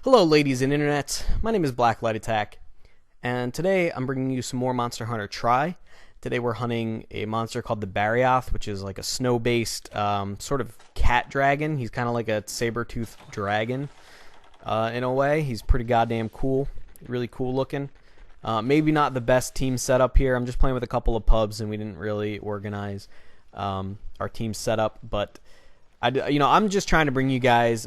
Hello ladies and internet, my name is BlackLightAttack, and today I'm bringing you some more Monster Hunter Tri. Today we're hunting a monster called the Barioth, which is like a snow-based sort of cat dragon. He's kind of like a saber-toothed dragon in a way. He's pretty goddamn cool, really cool looking. Maybe not the best team setup here. I'm just playing with a couple of pubs and we didn't really organize our team setup, but I'm just trying to bring you guys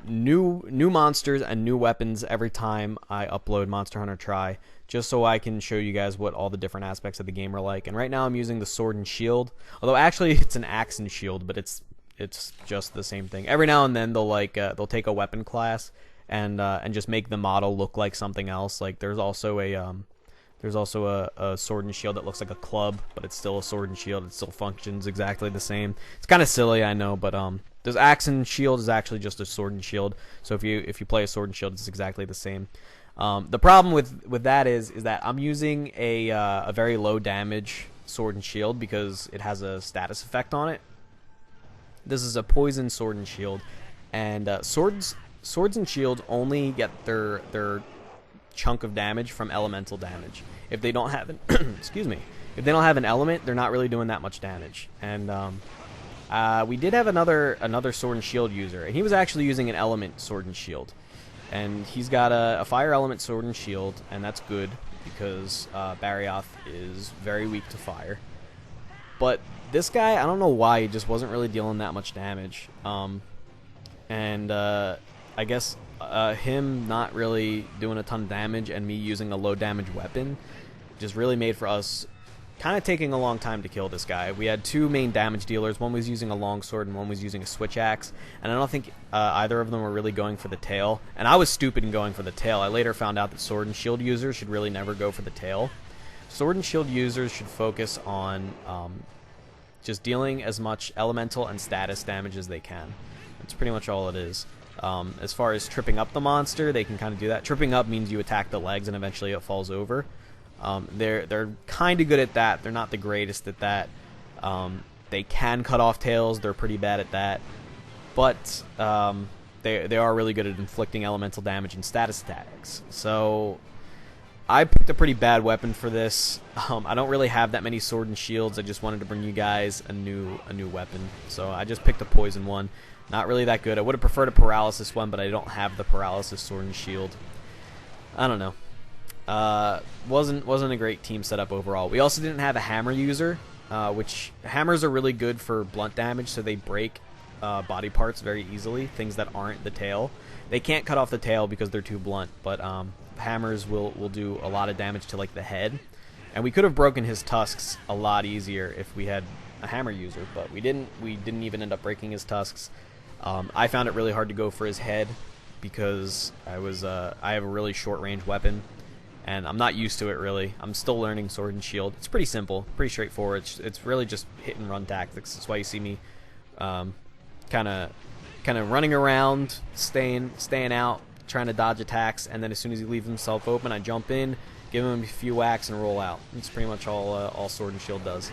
new monsters and new weapons every time I upload Monster Hunter Tri, just so I can show you guys what all the different aspects of the game are like. And right now I'm using the sword and shield, although actually it's an axe and shield, but it's just the same thing. Every now and then they'll take a weapon class and just make the model look like something else. Like there's also a sword and shield that looks like a club, but it's still a sword and shield. It still functions exactly the same. It's kind of silly, I know, but this axe and shield is actually just a sword and shield. So if you play a sword and shield, it's exactly the same. The problem with that is that I'm using a very low damage sword and shield because it has a status effect on it. This is a poison sword and shield, and swords and shields only get their chunk of damage from elemental damage. If they don't have an excuse me, if they don't have an element, they're not really doing that much damage. And we did have another sword and shield user, and he was actually using an element sword and shield, and he's got a fire element sword and shield, and that's good because Barioth is very weak to fire. But this guy, I don't know why, he just wasn't really dealing that much damage. I guess him not really doing a ton of damage and me using a low damage weapon just really made for us kind of taking a long time to kill this guy. We had two main damage dealers. One was using a longsword and one was using a switch axe, and I don't think either of them were really going for the tail. And I was stupid in going for the tail. I later found out that sword and shield users should really never go for the tail. Sword and shield users should focus on just dealing as much elemental and status damage as they can. That's pretty much all it is. As far as tripping up the monster, they can kind of do that. Tripping up means you attack the legs and eventually it falls over. They're kind of good at that. They're not the greatest at that. They can cut off tails. They're pretty bad at that. But they are really good at inflicting elemental damage and status attacks. So I picked a pretty bad weapon for this. I don't really have that many sword and shields. I just wanted to bring you guys a new weapon. So I just picked a poison one. Not really that good. I would have preferred a paralysis one, but I don't have the paralysis sword and shield. I don't know. Wasn't a great team setup overall. We also didn't have a hammer user, which hammers are really good for blunt damage, so they break body parts very easily, things that aren't the tail. They can't cut off the tail because they're too blunt, but hammers will do a lot of damage to like the head. And we could have broken his tusks a lot easier if we had a hammer user, but we didn't. We didn't even end up breaking his tusks. I found it really hard to go for his head because I have a really short range weapon, and I'm not used to it really. I'm still learning sword and shield. It's pretty simple, pretty straightforward. It's really just hit and run tactics. That's why you see me kind of running around, staying out, trying to dodge attacks, and then as soon as he leaves himself open, I jump in, give him a few whacks, and roll out. It's pretty much all sword and shield does.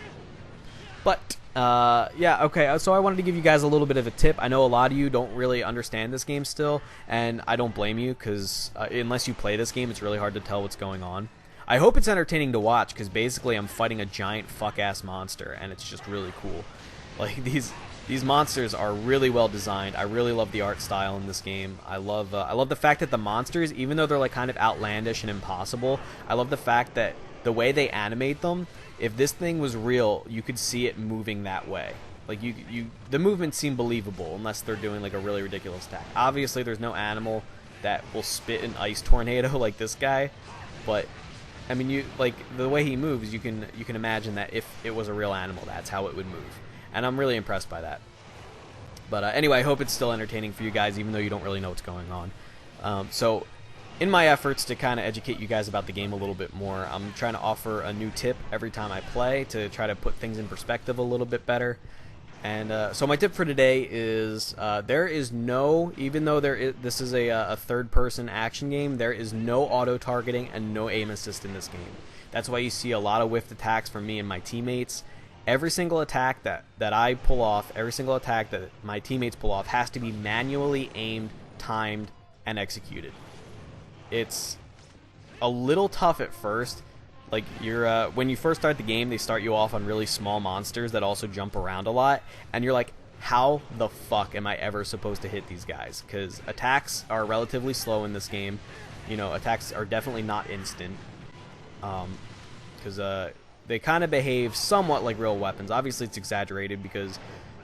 But yeah, okay, so I wanted to give you guys a little bit of a tip. I know a lot of you don't really understand this game still, and I don't blame you, because unless you play this game, it's really hard to tell what's going on. I hope it's entertaining to watch, because basically I'm fighting a giant fuck-ass monster, and it's just really cool. Like, these monsters are really well designed. I really love the art style in this game. I love the fact that the monsters, even though they're like kind of outlandish and impossible, I love the fact that the way they animate them, if this thing was real, you could see it moving that way. Like the movements seem believable unless they're doing like a really ridiculous attack. Obviously, there's no animal that will spit an ice tornado like this guy, but I mean, like the way he moves, you can imagine that if it was a real animal, that's how it would move. And I'm really impressed by that. But anyway, I hope it's still entertaining for you guys, even though you don't really know what's going on. So in my efforts to kind of educate you guys about the game a little bit more, I'm trying to offer a new tip every time I play to try to put things in perspective a little bit better. And so my tip for today is there is no, even though this is a third-person action game, there is no auto-targeting and no aim assist in this game. That's why you see a lot of whiffed attacks from me and my teammates. Every single attack that I pull off, every single attack that my teammates pull off has to be manually aimed, timed, and executed. It's a little tough at first. Like, you're when you first start the game, they start you off on really small monsters that also jump around a lot, and you're like, how the fuck am I ever supposed to hit these guys? Because attacks are relatively slow in this game. You know, attacks are definitely not instant. Because they kind of behave somewhat like real weapons. Obviously, it's exaggerated because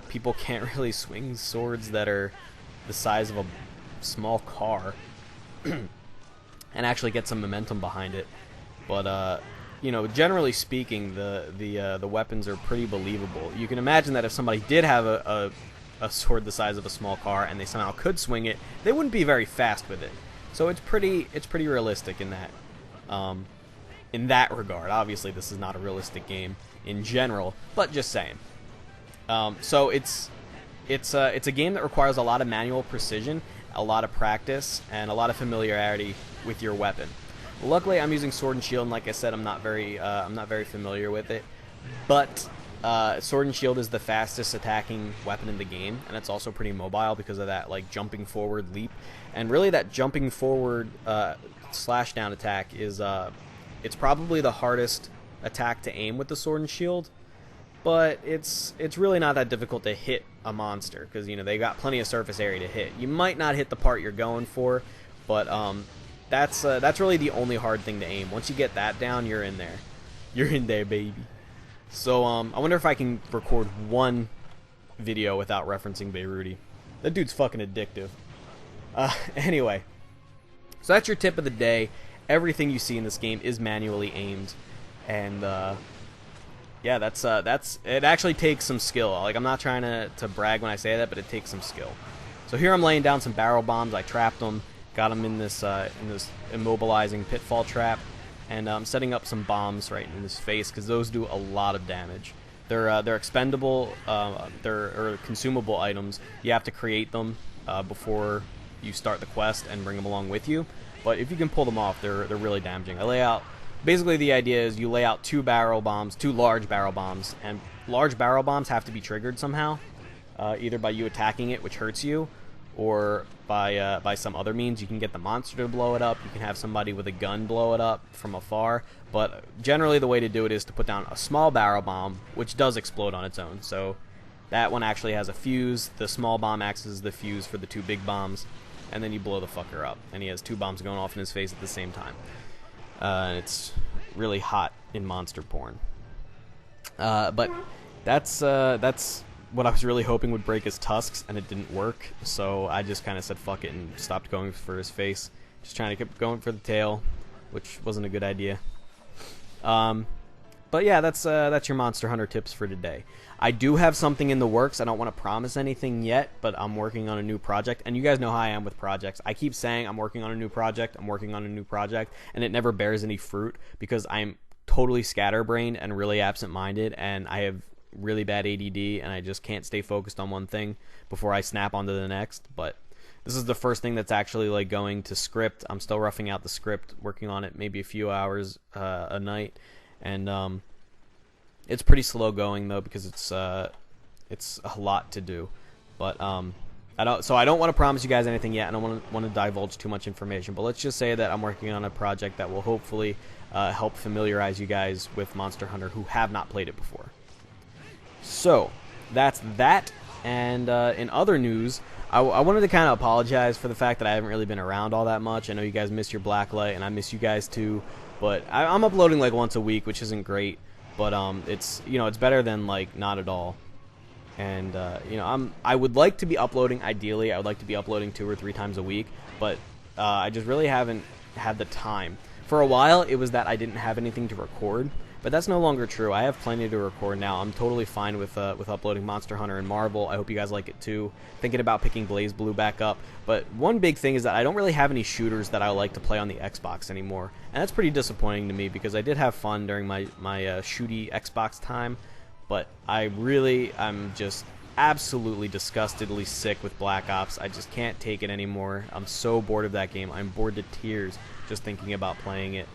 people can't really swing swords that are the size of a small car and actually get some momentum behind it. But you know, generally speaking, the weapons are pretty believable. You can imagine that if somebody did have a sword the size of a small car and they somehow could swing it, they wouldn't be very fast with it. So it's pretty realistic in that regard. Obviously, this is not a realistic game in general, but just saying. So it's a game that requires a lot of manual precision, a lot of practice, and a lot of familiarity with your weapon. Luckily, I'm using Sword and Shield, and like I said, I'm not very familiar with it. But Sword and Shield is the fastest attacking weapon in the game, and it's also pretty mobile because of that like jumping forward leap. And really, that jumping forward slash down attack is it's probably the hardest attack to aim with the Sword and Shield. But it's really not that difficult to hit a monster because, you know, they got plenty of surface area to hit. You might not hit the part you're going for, but that's really the only hard thing to aim. Once you get that down, you're in there. You're in there, baby. So I wonder if I can record one video without referencing Beiruti. That dude's fucking addictive. Anyway, so that's your tip of the day. Everything you see in this game is manually aimed, and yeah, that's it. Actually takes some skill. Like, I'm not trying to brag when I say that, but it takes some skill. So here I'm laying down some barrel bombs. I trapped them. Got him in this immobilizing pitfall trap, and I'm setting up some bombs right in his face because those do a lot of damage. They're expendable, they're consumable items. You have to create them before you start the quest and bring them along with you. But if you can pull them off, they're really damaging. I lay out. Basically, the idea is you lay out two large barrel bombs, and large barrel bombs have to be triggered somehow, either by you attacking it, which hurts you, or by some other means. You can get the monster to blow it up. You can have somebody with a gun blow it up from afar. But generally, the way to do it is to put down a small barrel bomb, which does explode on its own. So that one actually has a fuse. The small bomb acts as the fuse for the two big bombs, and then you blow the fucker up. And he has two bombs going off in his face at the same time. And it's really hot in monster porn. But that's what I was really hoping would break his tusks, and it didn't work. So I just kind of said fuck it and stopped going for his face. Just trying to keep going for the tail, which wasn't a good idea. But yeah, that's your Monster Hunter tips for today. I do have something in the works. I don't want to promise anything yet, but I'm working on a new project. And you guys know how I am with projects. I keep saying I'm working on a new project, and it never bears any fruit because I'm totally scatterbrained and really absent-minded, and I have really bad ADD, and I just can't stay focused on one thing before I snap onto the next. But this is the first thing that's actually like going to script. I'm still roughing out the script, working on it maybe a few hours a night, and it's pretty slow going though because it's a lot to do. But I don't want to promise you guys anything yet. I don't want to divulge too much information, but let's just say that I'm working on a project that will hopefully help familiarize you guys with Monster Hunter who have not played it before. So that's that. And in other news, I wanted to kind of apologize for the fact that I haven't really been around all that much. I know you guys miss your Blacklight, and I miss you guys too. But I'm uploading like once a week, which isn't great. But it's better than like not at all. And I would like to be uploading. Ideally, I would like to be uploading 2 or 3 times a week. But I just really haven't had the time. For a while, it was that I didn't have anything to record. But that's no longer true. I have plenty to record now. I'm totally fine with uploading Monster Hunter and Marvel. I hope you guys like it too. Thinking about picking BlazBlue back up. But one big thing is that I don't really have any shooters that I like to play on the Xbox anymore. And that's pretty disappointing to me because I did have fun during my shooty Xbox time. But I'm just absolutely disgustedly sick with Black Ops. I just can't take it anymore. I'm so bored of that game. I'm bored to tears just thinking about playing it.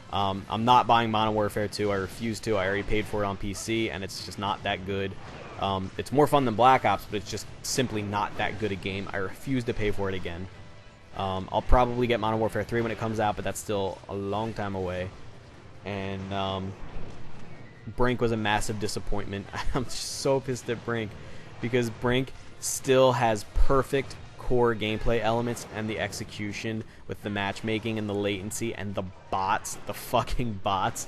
I'm not buying Modern Warfare 2. I refuse to. I already paid for it on PC, and it's just not that good. It's more fun than Black Ops, but it's just simply not that good a game. I refuse to pay for it again. I'll probably get Modern Warfare 3 when it comes out, but that's still a long time away. And Brink was a massive disappointment. I'm just so pissed at Brink because Brink still has perfect core gameplay elements, and the execution with the matchmaking and the latency and the bots, the fucking bots,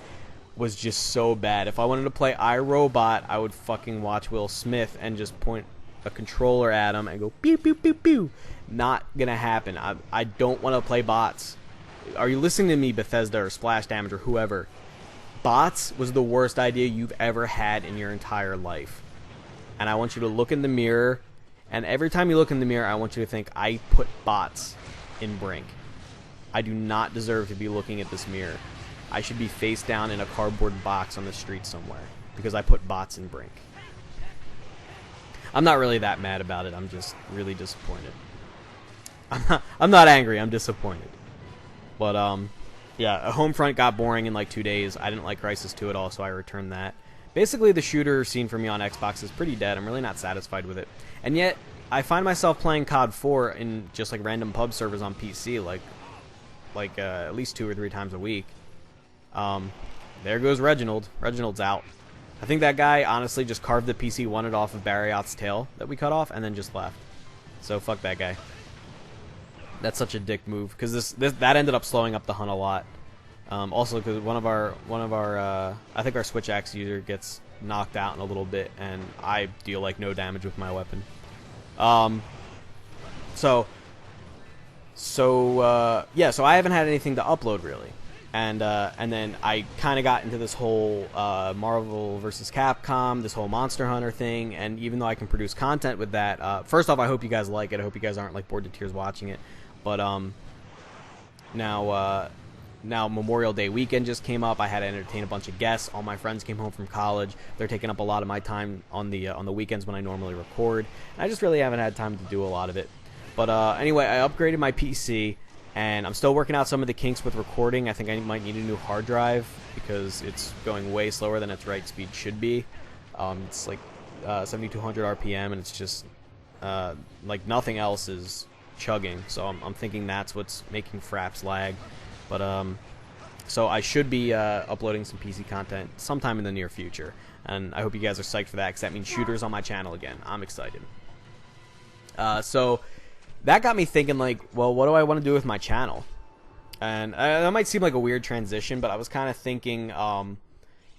was just so bad. If I wanted to play iRobot, I would fucking watch Will Smith and just point a controller at him and go pew pew pew pew. Not gonna happen. I don't want to play bots. Are you listening to me, Bethesda or Splash Damage or whoever? Bots was the worst idea you've ever had in your entire life. And I want you to look in the mirror, and every time you look in the mirror, I want you to think, I put bots in Brink. I do not deserve to be looking at this mirror. I should be face down in a cardboard box on the street somewhere because I put bots in Brink. I'm not really that mad about it. I'm just really disappointed. I'm not angry. I'm disappointed. But yeah, Homefront got boring in like 2 days. I didn't like Crysis 2 at all, so I returned that. Basically, the shooter scene for me on Xbox is pretty dead. I'm really not satisfied with it. And yet, I find myself playing COD 4 in just like random pub servers on PC, like at least 2 or 3 times a week. There goes Reginald. Reginald's out. I think that guy honestly just carved the PC, wanted off of Barioth's tail that we cut off, and then just left. So fuck that guy. That's such a dick move because that ended up slowing up the hunt a lot. Also, because one of our I think our Switch Axe user gets knocked out in a little bit, and I deal like no damage with my weapon. So I haven't had anything to upload really, and then I kind of got into this whole Marvel vs. Capcom, this whole Monster Hunter thing, and even though I can produce content with that, first off, I hope you guys like it. I hope you guys aren't like bored to tears watching it. But now Memorial Day weekend just came up. I had to entertain a bunch of guests. All my friends came home from college. They're taking up a lot of my time on the weekends when I normally record. And I just really haven't had time to do a lot of it. But anyway, I upgraded my PC, and I'm still working out some of the kinks with recording. I think I might need a new hard drive because it's going way slower than its right speed should be. It's like 7,200 RPM, and it's just like nothing else is chugging. So I'm thinking that's what's making Fraps lag. But so I should be uploading some PC content sometime in the near future, and I hope you guys are psyched for that because that means shooters on my channel again. I'm excited. So that got me thinking, like, well, what do I want to do with my channel? And that might seem like a weird transition, but I was kind of thinking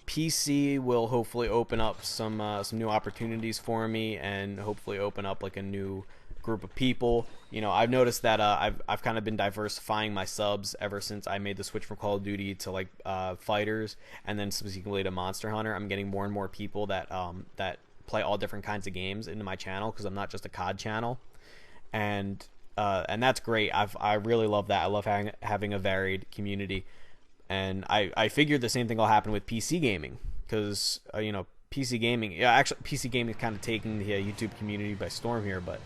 PC will hopefully open up some new opportunities for me, and hopefully open up like a new group of people. You know, I've noticed that I've kind of been diversifying my subs ever since I made the switch from Call of Duty to like fighters, and then subsequently to Monster Hunter. I'm getting more and more people that play all different kinds of games into my channel because I'm not just a COD channel, and that's great. I really love that. I love having a varied community, and I figured the same thing will happen with PC gaming because you know, PC gaming. Yeah, actually, PC gaming is kind of taking the YouTube community by storm here, but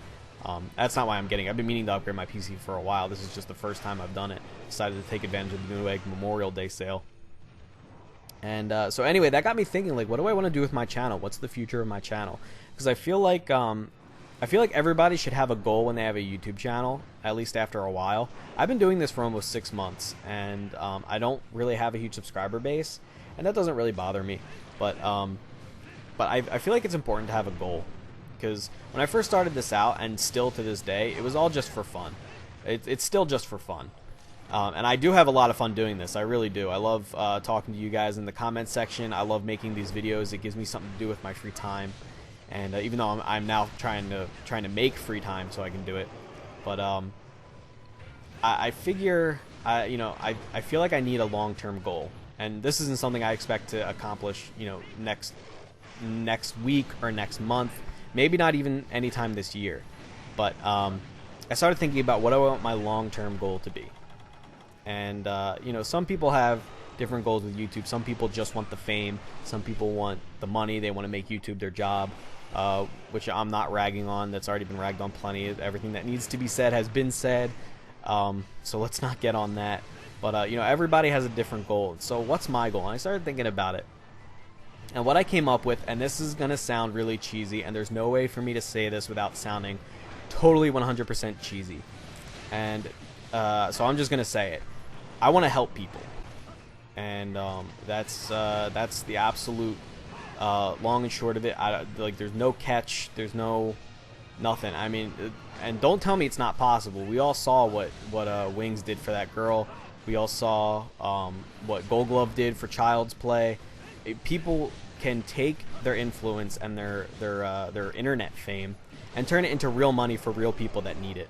that's not why I'm getting it. I've been meaning to upgrade my PC for a while. This is just the first time I've done it. Decided to take advantage of the Newegg Memorial Day sale. And so anyway, that got me thinking, like, what do I want to do with my channel? What's the future of my channel? Because I feel like everybody should have a goal when they have a YouTube channel, at least after a while. I've been doing this for almost 6 months, and I don't really have a huge subscriber base, and that doesn't really bother me. But I feel like it's important to have a goal. Because when I first started this out, and still to this day, it was all just for fun. It's still just for fun. And I do have a lot of fun doing this. I really do. I love talking to you guys in the comments section. I love making these videos. It gives me something to do with my free time. And even though I'm now trying to make free time so I can do it, but I figure I feel like I need a long-term goal, and this isn't something I expect to accomplish, you know, next week or next month. Maybe not even anytime this year. But I started thinking about what I want my long-term goal to be. And, you know, some people have different goals with YouTube. Some people just want the fame. Some people want the money. They want to make YouTube their job, which I'm not ragging on. That's already been ragged on plenty. Everything that needs to be said has been said. So let's not get on that. But, you know, everybody has a different goal. So what's my goal? And I started thinking about it. And what I came up with, and this is going to sound really cheesy, and there's no way for me to say this without sounding totally 100% cheesy. And So I'm just gonna say it. I want to help people, and that's the absolute long and short of it. Like, there's no catch. There's nothing. I mean, and don't tell me it's not possible. We all saw what Wings did for that girl. We all saw what Gold Glove did for Child's Play. People can take their influence and their internet fame and turn it into real money for real people that need it.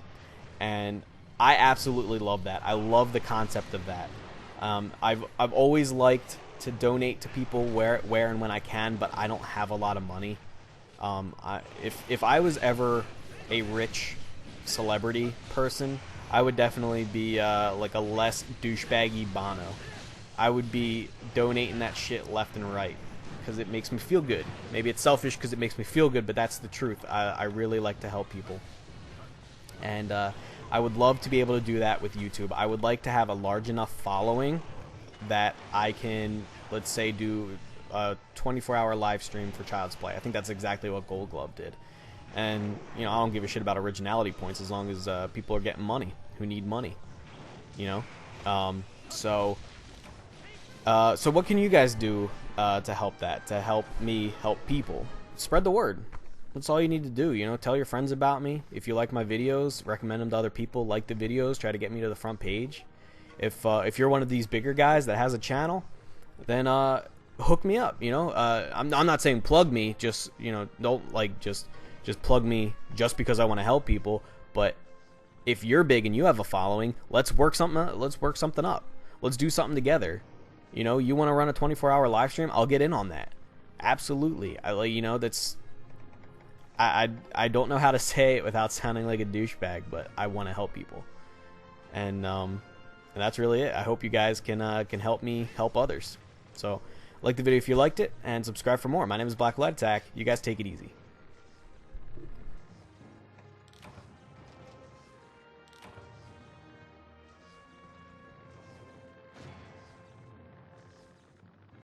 And I absolutely love that. I love the concept of that. I've always liked to donate to people where and when I can, but I don't have a lot of money. If I was ever a rich celebrity person, I would definitely be like a less douchebaggy Bono. I would be donating that shit left and right because it makes me feel good. Maybe it's selfish because it makes me feel good, but that's the truth. I really like to help people. And I would love to be able to do that with YouTube. I would like to have a large enough following that I can, let's say, do a 24-hour live stream for Child's Play. I think that's exactly what Gold Glove did. And, you know, I don't give a shit about originality points as long as people are getting money who need money, you know? So what can you guys do to help that, to help me help people? Spread the word. That's all you need to do, you know? Tell your friends about me. If you like my videos, recommend them to other people. Like the videos. Try to get me to the front page. If you're one of these bigger guys that has a channel, then hook me up, you know? I'm not saying plug me, just, you know, don't, like, just plug me just because I want to help people. But if you're big and you have a following, let's work something up. Let's do something together. You know, you want to run a 24-hour live stream? I'll get in on that. Absolutely. You know, that's... I don't know how to say it without sounding like a douchebag, but I want to help people. And that's really it. I hope you guys can help me help others. So, like the video if you liked it, and subscribe for more. My name is BlackLightAttack. You guys take it easy.